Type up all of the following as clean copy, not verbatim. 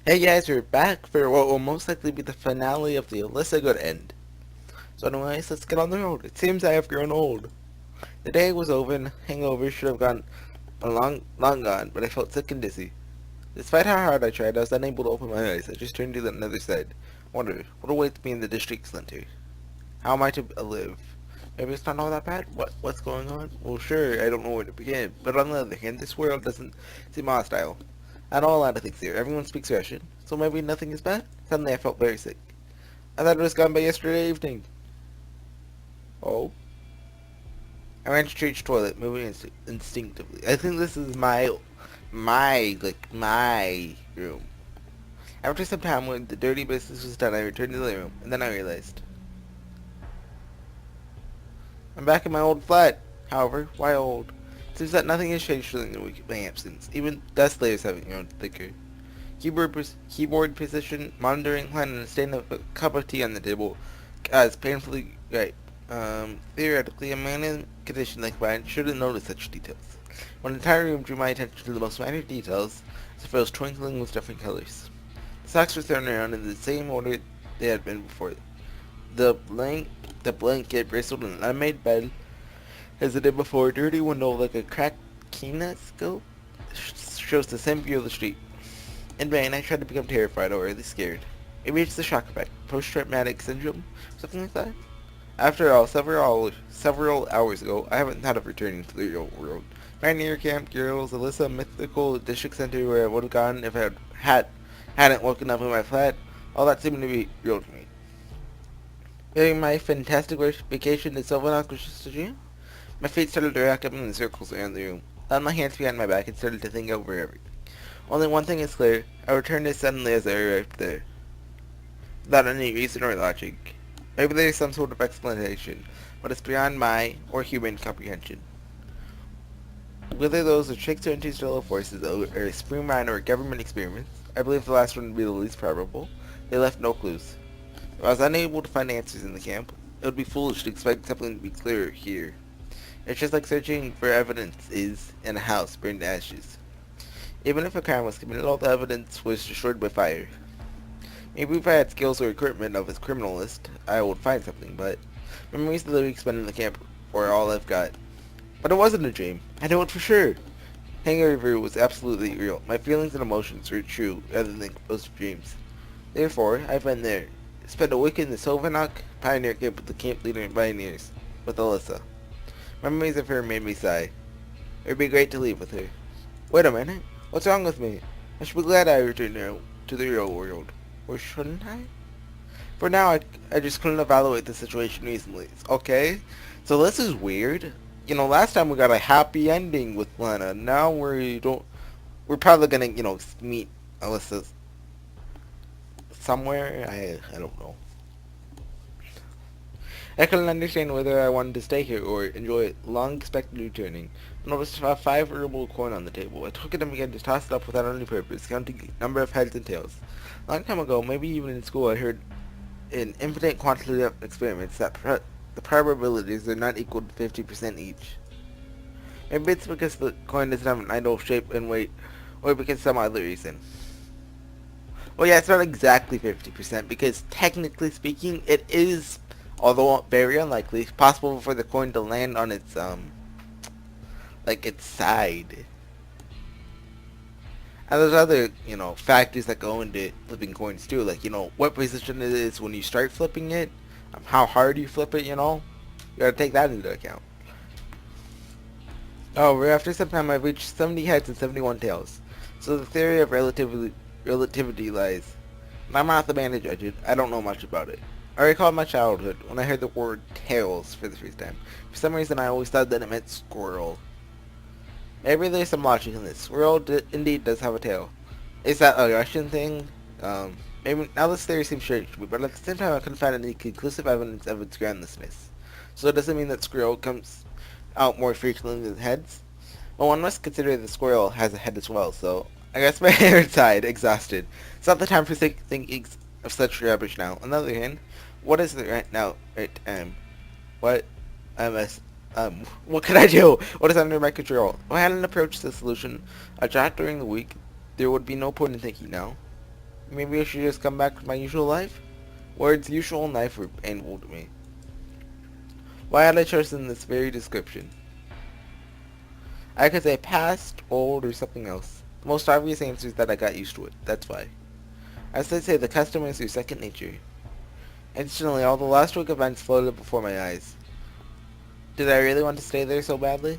Hey guys, we're back for what will most likely be the finale of the Alisa Good End. So anyways, let's get on the road. It seems I have grown old. The day was over and hangover should have gone long gone, but I felt sick and dizzy. Despite how hard I tried, I was unable to open my eyes. I just turned to the other side. Wondered, what awaits me in the district center? How am I to live? Maybe it's not all that bad? What's going on? Well sure, I don't know where to begin, but on the other hand, this world doesn't seem hostile. I know a lot of things here. Everyone speaks Russian, so maybe nothing is bad? Suddenly I felt very sick. I thought it was gone by yesterday evening. Oh? I ran to the toilet, moving instinctively. I think this is my room. After some time, when the dirty business was done, I returned to the room, and then I realized. I'm back in my old flat. However, why old? It seems that nothing has changed during the week of my absence. Even desk layers haven't grown thicker. Keyboard position, monitoring plan, and a stain of a cup of tea on the table is painfully right. Theoretically, a man in a condition like mine shouldn't notice such details. When the entire room drew my attention to the most minor details, as if it was twinkling with different colors. The socks were thrown around in the same order they had been before. The blanket bristled in an unmade bed as it did before. A dirty window like a cracked kinetoscope shows the same view of the street. In vain, I tried to become terrified or at least scared. Maybe it's the shock effect, post-traumatic syndrome, something like that. After all, several hours ago, I haven't thought of returning to the real world. Pioneer Camp, Girls, Alisa, Mythical District Center, where I would have gone if I hadn't woken up in my flat, all that seemed to be real to me. During my fantastic vacation in Sylvanok, Virginia, my feet started to rack up in the circles around the room. I had my hands behind my back and started to think over everything. Only one thing is clear. I returned as suddenly as I arrived there, without any reason or logic. Maybe there is some sort of explanation, but it's beyond my or human comprehension. Whether those are tricks or interstellar forces or a supreme mind or government experiments, I believe the last one would be the least probable. They left no clues. If I was unable to find answers in the camp, it would be foolish to expect something to be clearer here. It's just like searching for evidence is in a house burned to ashes. Even if a crime was committed, all the evidence was destroyed by fire. Maybe if I had skills or equipment of a criminalist, I would find something, but memories of the week spent in the camp were all I've got. But it wasn't a dream. I know it for sure. Hangover was absolutely real. My feelings and emotions were true rather than composed dreams. Therefore, I've been there. Spent a week in the Sylvanok Pioneer Camp with the camp leader and pioneers, with Alisa. Memories of her made me sigh. It would be great to leave with her. Wait a minute. What's wrong with me? I should be glad I returned to the real world. Or shouldn't I? For now, I just couldn't evaluate the situation reasonably. Okay? So this is weird. You know, last time we got a happy ending with Lana. Now we're probably gonna, meet Alyssa somewhere. I don't know. I couldn't understand whether I wanted to stay here or enjoy it. Long expected returning. I noticed a 5 ruble coin on the table. I took it and began to toss it up without any purpose, counting the number of heads and tails. A long time ago, maybe even in school, I heard in infinite quantity of experiments that the probabilities are not equal to 50% each. Maybe it's because the coin doesn't have an ideal shape and weight, or because some other reason. Well, yeah, it's not exactly 50% because technically speaking, it is, although very unlikely, possible for the coin to land on its like its side. And there's other, factors that go into flipping coins too, like, what position it is when you start flipping it, how hard you flip it, You gotta take that into account. However, after some time I've reached 70 heads and 71 tails. So the theory of relativity lies. And I'm not the man to judge it. I don't know much about it. I recall my childhood when I heard the word tails for the first time. For some reason I always thought that it meant squirrel. Maybe there's some logic in this. Squirrel indeed does have a tail. Is that a Russian thing? Maybe now this theory seems strange to me, but at the same time I couldn't find any conclusive evidence of its groundlessness. So it doesn't mean that squirrel comes out more frequently than heads. But one must consider the squirrel has a head as well, so I guess my hair died, exhausted. It's not the time for thinking of such rubbish now. On the other hand, what is it right now? What? What can I do? What is under my control? If I hadn't approached the solution I tried during the week, there would be no point in thinking now. Maybe I should just come back to my usual life? Words usual and life were painful to me. Why had I chosen this very description? I could say past, old, or something else. The most obvious answer is that I got used to it. That's why. As they say, the custom is your second nature. Instantly, all the last week events floated before my eyes. Did I really want to stay there so badly?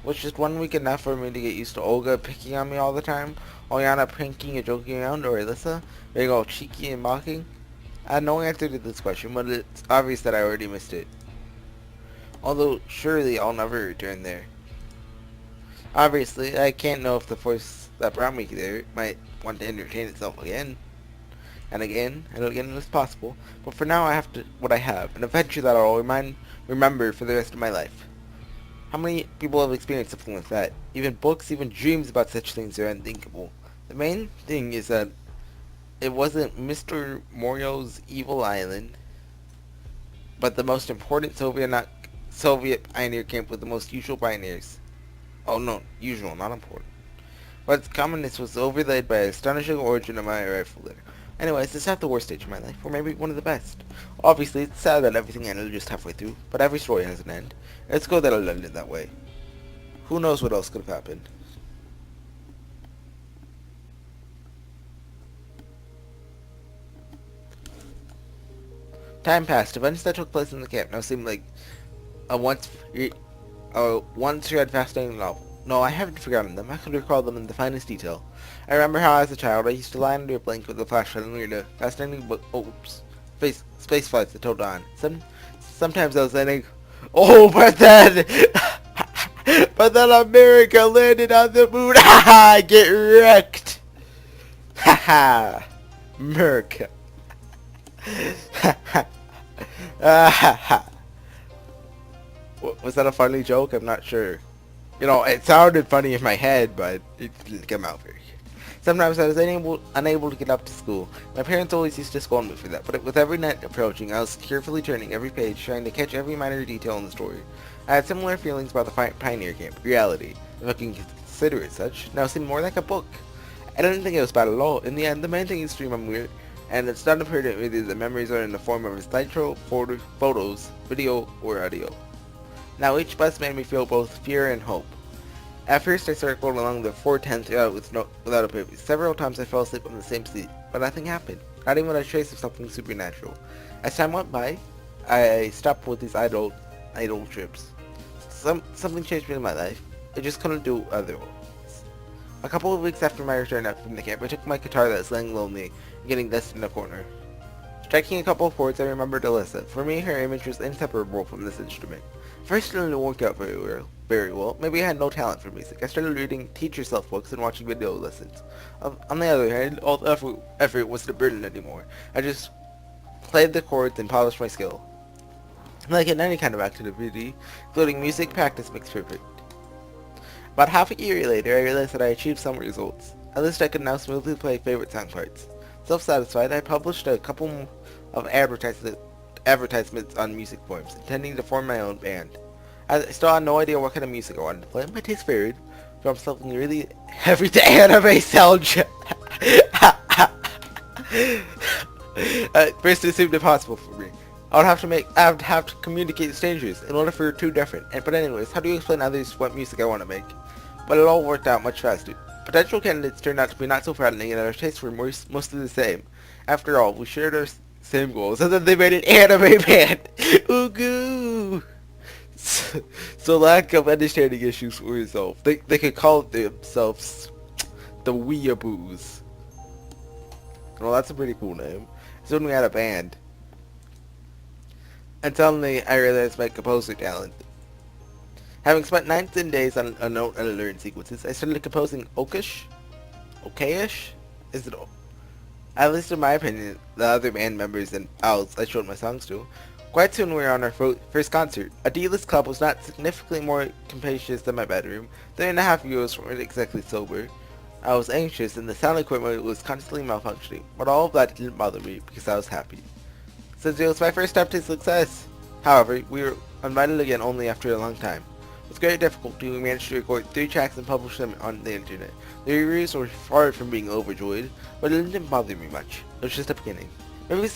Was just 1 week enough for me to get used to Olga picking on me all the time, Oyana pranking and joking around, or Alisa being all cheeky and mocking? I had no answer to this question, but it's obvious that I already missed it. Although, surely I'll never return there. Obviously, I can't know if the force that brought me there might want to entertain itself again. And again, and again as possible, but for now I have to what I have, an adventure that I'll remember for the rest of my life. How many people have experienced something like that? Even books, even dreams about such things are unthinkable. The main thing is that it wasn't Mr. Morio's evil island, but the most important Soviet pioneer camp with the most usual pioneers. Oh no, usual, not important. But its commonness was overlaid by an astonishing origin of my arrival there. Anyways, it's not the worst stage of my life, or maybe one of the best. Obviously, it's sad that everything ended just halfway through, but every story has an end. It's good that it ended that way. Who knows what else could have happened. Time passed. Events that took place in the camp now seemed like a once read fascinating novel. No, I haven't forgotten them. I could recall them in the finest detail. I remember how as a child I used to lie under a blanket with a flashlight and read a fascinating book. Space flights that told on. Sometimes I was thinking, oh, but then America landed on the moon. Ha ha! Get wrecked. Ha ha! America. Ha ha! Ha ha! Was that a funny joke? I'm not sure. You know, it sounded funny in my head, but it didn't come out very good. Sometimes I was unable to get up to school. My parents always used to scold me for that, but with every night approaching, I was carefully turning every page, trying to catch every minor detail in the story. I had similar feelings about the Pioneer Camp. Reality, if I can consider it such, now seemed more like a book. I didn't think it was bad at all. In the end, the main thing is to remember, and it's not apparent whether the memories are in the form of a slideshow, photos, video, or audio. Now each bus made me feel both fear and hope. At first I circled along the 410th route without a purpose. Several times I fell asleep on the same seat, but nothing happened. Not even a trace of something supernatural. As time went by, I stopped with these idle trips. Something changed in my life. I just couldn't do otherwise. A couple of weeks after my return from the camp, I took my guitar that was laying lonely and getting dust in a corner. Striking a couple of chords, I remembered Alisa. For me, her image was inseparable from this instrument. First, it didn't work out very well. Maybe I had no talent for music. I started reading teach yourself books and watching video lessons. On the other hand, all the effort wasn't a burden anymore. I just played the chords and polished my skill. Like in any kind of activity, including music, practice makes perfect. About half a year later, I realized that I achieved some results. At least I could now smoothly play favorite song parts. Self-satisfied, I published a couple of advertisements on music forums, intending to form my own band. I still had no idea what kind of music I wanted to play. My taste varied from something really heavy to anime soundtrack. At first it seemed impossible for me. I would have to communicate with strangers in order for two different. But anyways, how do you explain to others what music I want to make? But it all worked out much faster. Potential candidates turned out to be not so frightening, and our tastes were mostly the same. After all, we shared our same goals, and then they made an anime band. Ooh, so lack of understanding issues were resolved. They could call themselves the Weeaboos. Well, that's a pretty cool name. So we had a band. And suddenly, I realized my composer talent. Having spent nights and days on a note and learned sequences, I started composing okayish? Is it at least in my opinion, the other band members and owls I showed my songs to. Quite soon we were on our first concert. A D-list club was not significantly more capacious than my bedroom. 3.5 euros weren't exactly sober. I was anxious and the sound equipment was constantly malfunctioning, but all of that didn't bother me because I was happy. Since it was my first step to success. However, we were invited again only after a long time. With great difficulty, we managed to record 3 tracks and publish them on the internet. The reviews were far from being overjoyed, but it didn't bother me much. It was just a beginning. Maybe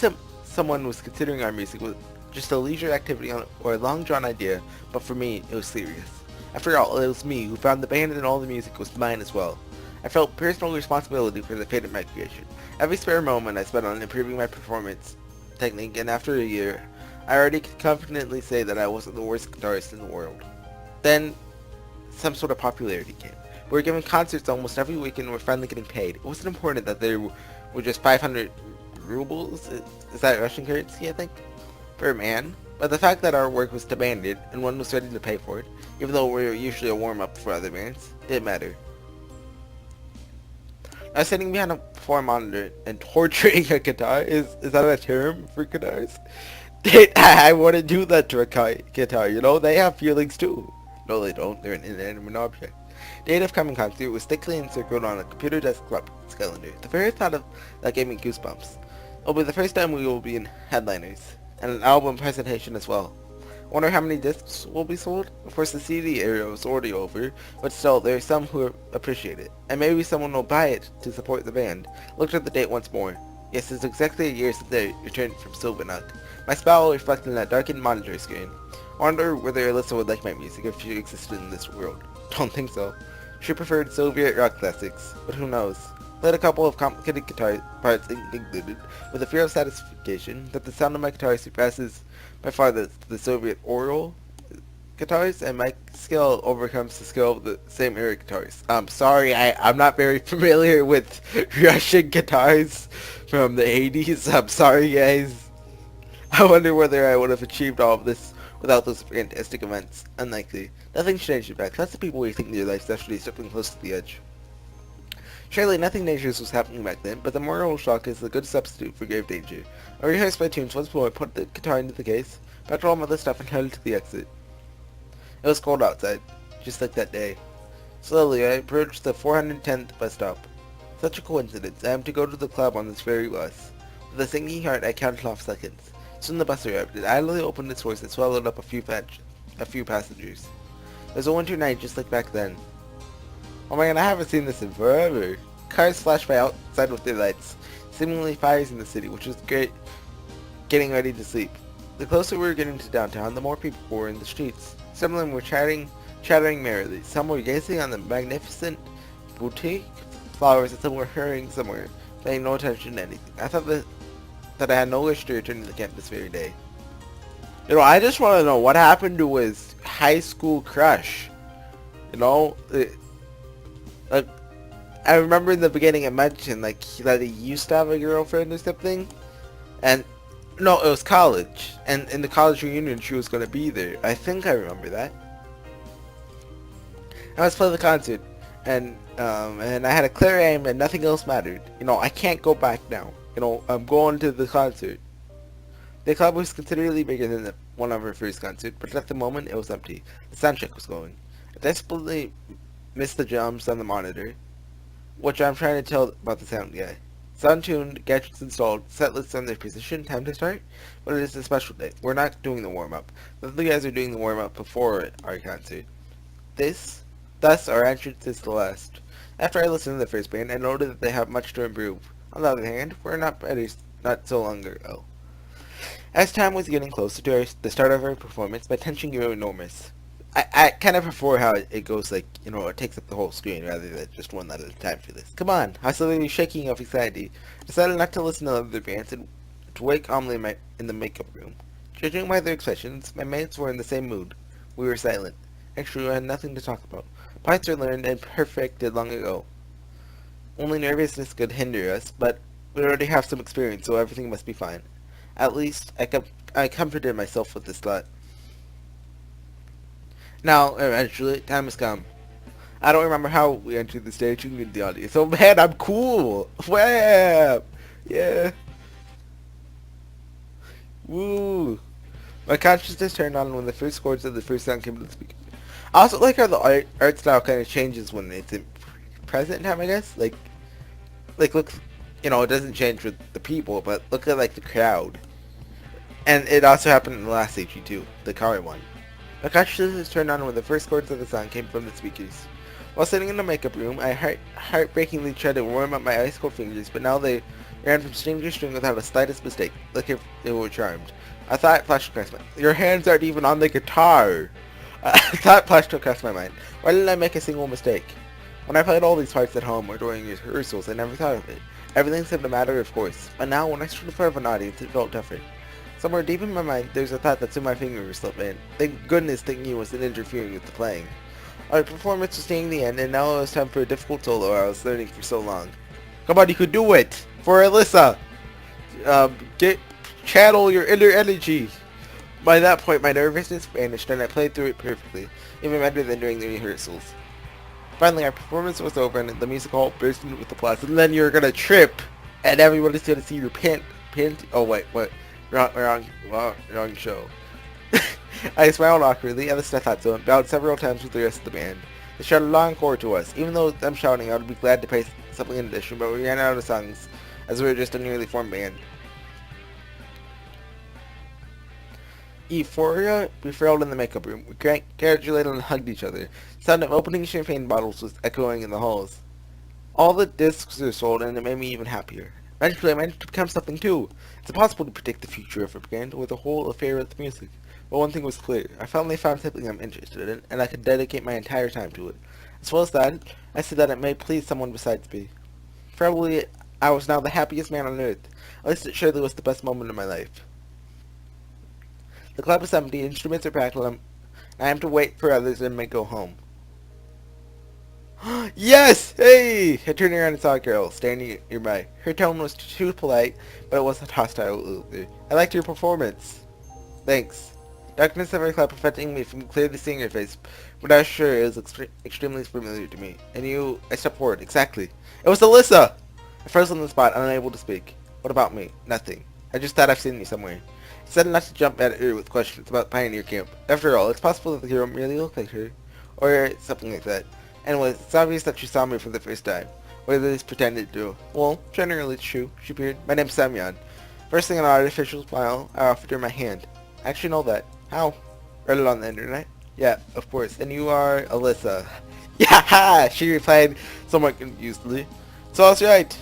someone was considering our music was just a leisure activity or a long-drawn idea, but for me, it was serious. After all, it was me who found the band and all the music was mine as well. I felt personal responsibility for the fate of my creation. Every spare moment I spent on improving my performance technique, and after a year, I already could confidently say that I wasn't the worst guitarist in the world. Then, some sort of popularity came. We were giving concerts almost every week and we're finally getting paid. It wasn't important that there were just 500 rubles, is that Russian currency, I think, per man. But the fact that our work was demanded and one was ready to pay for it, even though we were usually a warm-up for other bands, didn't matter. I was sitting behind a floor monitor and torturing a guitar. Is that a term for guitars? I want to do that to a guitar, you know? They have feelings too. No, they don't. They're an inanimate object. The date of coming concert was thickly encircled on a computer desktop calendar. The very thought of that gave me goosebumps. It'll be the first time we will be in headliners, and an album presentation as well. Wonder how many discs will be sold? Of course, the CD era is already over, but still, there are some who appreciate it, and maybe someone will buy it to support the band. Looked at the date once more. Yes, it's exactly a year since they returned from Silvernock. My smile reflected in that darkened monitor screen. I wonder whether Alisa would like my music if she existed in this world. Don't think so. She preferred Soviet rock classics, but who knows? Played a couple of complicated guitar parts included, with a fear of satisfaction that the sound of my guitar surpasses by far the Soviet oral guitars, and my skill overcomes the skill of the same era guitars. Sorry, I'm not very familiar with Russian guitars from the 80s. I'm sorry, guys. I wonder whether I would have achieved all of this without those fantastic events. Unlikely. Nothing's changed in fact. Lots of people rethink their lives after stepping close to the edge. Surely nothing dangerous was happening back then, but the moral shock is a good substitute for grave danger. I rehearsed my tunes once more, put the guitar into the case, packed all my other stuff, and headed to the exit. It was cold outside, just like that day. Slowly, I approached the 410th bus stop. Such a coincidence. I am to go to the club on this very bus. With a sinking heart, I counted off seconds. Soon the bus arrived. It idly opened its doors and swallowed up a few passengers. It was a winter night just like back then. Oh my god, I haven't seen this in forever. Cars flashed by outside with their lights, seemingly fires in the city, which was great getting ready to sleep. The closer we were getting to downtown, the more people were in the streets. Some of them were chattering merrily. Some were gazing on the magnificent boutique flowers, and some were hurrying somewhere, paying no attention to anything. I thought that I had no wish to return to the camp this very day. You know, I just want to know what happened to his high school crush. You know, like, I remember in the beginning it mentioned like that he used to have a girlfriend or something, and no, it was college, and in the college reunion she was going to be there. I think I remember that. I was playing the concert, and I had a clear aim and nothing else mattered. You know, I can't go back now. You know, I'm going to the concert. The club was considerably bigger than one of our first concerts, but at the moment it was empty. The sound check was going. I desperately missed the drums on the monitor, which I'm trying to tell about the sound guy. Sound tuned, gadgets installed, set lists on their position, time to start, but it is a special day. We're not doing the warm-up. The other guys are doing the warm-up before our concert. Thus, our entrance is the last. After I listened to the first band, I noted that they have much to improve. On the other hand, we're not better not so long ago. As time was getting closer to the start of our performance, my tension grew enormous. I kind of prefer how it goes, like, you know, it takes up the whole screen rather than just one at a time for this. Come on, I was suddenly shaking of anxiety. I decided not to listen to other bands and to wait calmly in the makeup room. Judging by their expressions, my mates were in the same mood. We were silent. Actually, we had nothing to talk about. Parts were learned and perfected long ago. Only nervousness could hinder us, but we already have some experience, so everything must be fine. At least, I comforted myself with this thought. Now, eventually, time has come. I don't remember how we entered the stage and in the audience. Oh man, I'm cool! Wham! Yeah! Woo! My consciousness turned on when the first chords of the first song came to the speaker. I also like how the art style kind of changes when it's in present time, I guess. Like look, you know, it doesn't change with the people, but look at like the crowd. And it also happened in the last AG too, the car one. My consciousness turned on when the first chords of the song came from the speakers. While sitting in the makeup room, I heartbreakingly tried to warm up my ice-cold fingers, but now they ran from string to string without the slightest mistake, like if they were charmed. A thought flashed across my mind. Your hands aren't even on the guitar! A thought flashed across my mind. Why didn't I make a single mistake? When I played all these parts at home or during rehearsals, I never thought of it. Everything seemed a matter of course, but now when I stood in front of an audience, it felt different. Somewhere deep in my mind, there's a thought that soon my fingers would slip in. Thank goodness thinking wasn't interfering with the playing. Our performance was nearing the end, and now it was time for a difficult solo I was learning for so long. Come on, you could do it! For Alisa! Channel your inner energy! By that point, my nervousness vanished, and I played through it perfectly, even better than during the rehearsals. Finally, our performance was over, and the music hall burst into with applause. And then you're gonna trip, and everybody's gonna see your pant. Oh wait, what? Wrong show. I smiled awkwardly, at least I thought so, and bowed several times with the rest of the band. They shouted a long encore to us. Even though them shouting, I would be glad to play something in addition, but we ran out of songs, as we were just a newly formed band. Euphoria prevailed in the makeup room. We congratulated and hugged each other. The sound of opening champagne bottles was echoing in the halls. All the discs were sold, and it made me even happier. Eventually, I managed to become something too. It's impossible to predict the future of a band or the whole affair with music. But one thing was clear. I finally found something I'm interested in, and I could dedicate my entire time to it. As well as that, I said that it may please someone besides me. Probably, I was now the happiest man on earth. At least it surely was the best moment of my life. The club is empty, instruments are packed, and I am to wait for others and may go home. Yes! Hey! I turned around and saw a girl standing nearby. Her tone was too polite, but it wasn't hostile either. I liked your performance. Thanks. Darkness of her club preventing me from clearly seeing her face, but I was sure it was extremely familiar to me. And I stepped forward. Exactly. It was Alisa! I froze on the spot, unable to speak. What about me? Nothing. I just thought I've seen you somewhere. I said not to jump at her with questions about Pioneer Camp. After all, it's possible that the hero merely looked like her, or something like that. Anyway, it's obvious that she saw me for the first time, or at least pretended to. Well, generally it's true, she peered. My name's Semyon. First thing an artificial smile, I offered her my hand. I actually know that. How? Read it on the internet? Yeah, of course. And you are Alisa. Yeah, she replied somewhat confusedly. So I was right.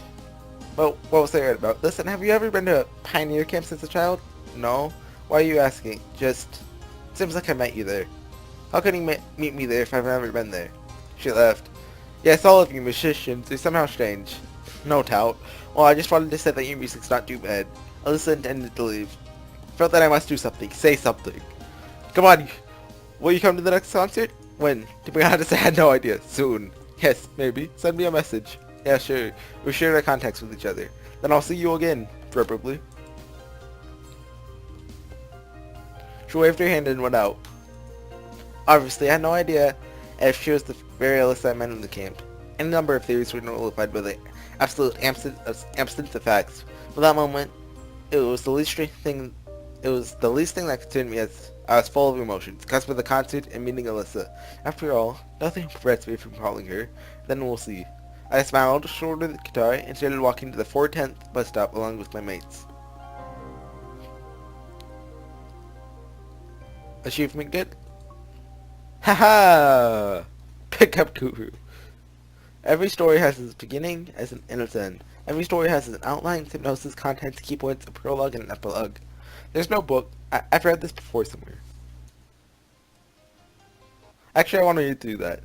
Well, what was I right about? Listen, have you ever been to a Pioneer Camp since a child? No. Why are you asking? Just seems like I met you there. How can you meet me there if I've never been there? She laughed. Yes, all of you musicians are somehow strange. No doubt. Well, I just wanted to say that your music's not too bad. Alyssa intended to leave. Felt that I must do something. Say something. Come on. Will you come to the next concert? When? To be honest, I had no idea. Soon. Yes, maybe. Send me a message. Yeah, sure. We'll share our contacts with each other. Then I'll see you again. Preferably. She waved her hand and went out. Obviously, I had no idea if she was the very Alyssa I met in the camp. Any number of theories were nullified by the absolute absence of facts. For that moment, it was the least thing that concerned me, as I was full of emotions, caused by the concert and meeting Alyssa. After all, nothing prevents me from calling her. Then we'll see. I smiled, shouldered the guitar, and started walking to the 410th bus stop along with my mates. Achievement get? Haha! Pickup guru. Every story has its beginning and its end. Every story has an outline, synopsis, contents, key points, a prologue, and an epilogue. There's no book. I've read this before somewhere. Actually, I want to read through that.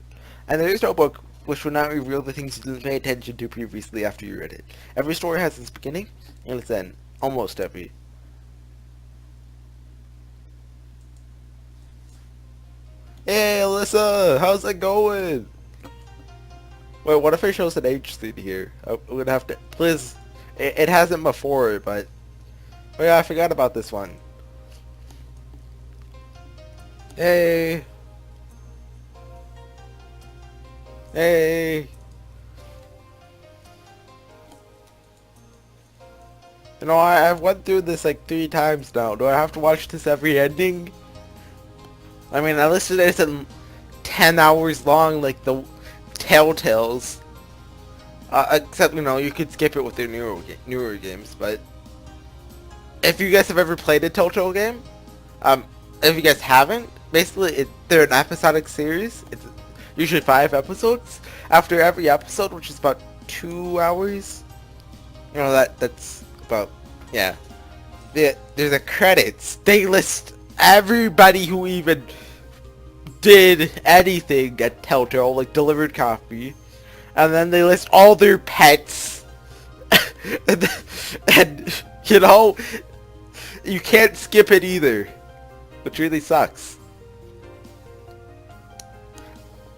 And there is no book which would not reveal the things you didn't pay attention to previously after you read it. Every story has its beginning and its end. Almost every. Hey, Alyssa! How's it going? Wait, what if it shows an age thing here? I would have to... Please. It hasn't before, but... Oh yeah, I forgot about this one. Hey! Hey! You know, I've went through this like 3 times now. Do I have to watch this every ending? I mean, at least it isn't 10 hours long like the Telltales. Except, you know, you could skip it with their newer games, but... If you guys have ever played a Telltale game, if you guys haven't, basically they're an episodic series. It's usually 5 episodes. After every episode, which is about 2 hours, you know that's about, yeah. There's a credits. They list everybody who even did anything at Telltale, like delivered coffee, and then they list all their pets, and you know, you can't skip it either, which really sucks.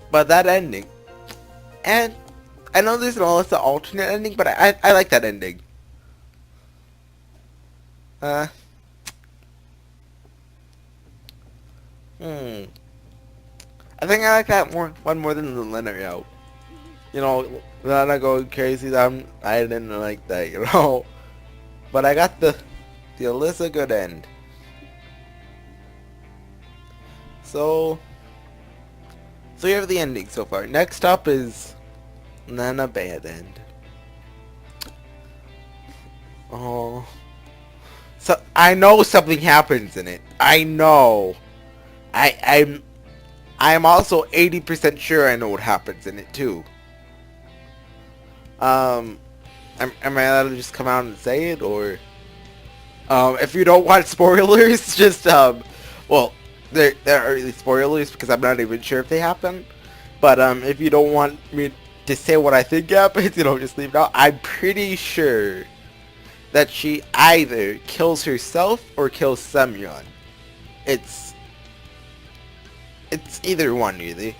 But that ending, and I know there's an alternate ending, but I like that ending. Uh, hmm. I think I like that one more than the Leonard out. You know, Lana going crazy. I didn't like that, you know. But I got the Alisa good end. So you have the ending so far. Next up is Nana bad end. Oh. So I know something happens in it. I know. I'm also 80% sure I know what happens in it too. Am I allowed to just come out and say it, or if you don't want spoilers, just well, there are really spoilers because I'm not even sure if they happen. But if you don't want me to say what I think happens, you know, just leave it out. I'm pretty sure that she either kills herself or kills Semyon. It's either one, really.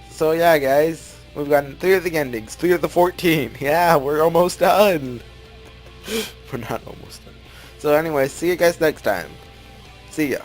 So yeah, guys, we've gotten 3 of the endings, 3 of the 14. Yeah, we're almost done. We're not almost done. So anyway, see you guys next time. See ya.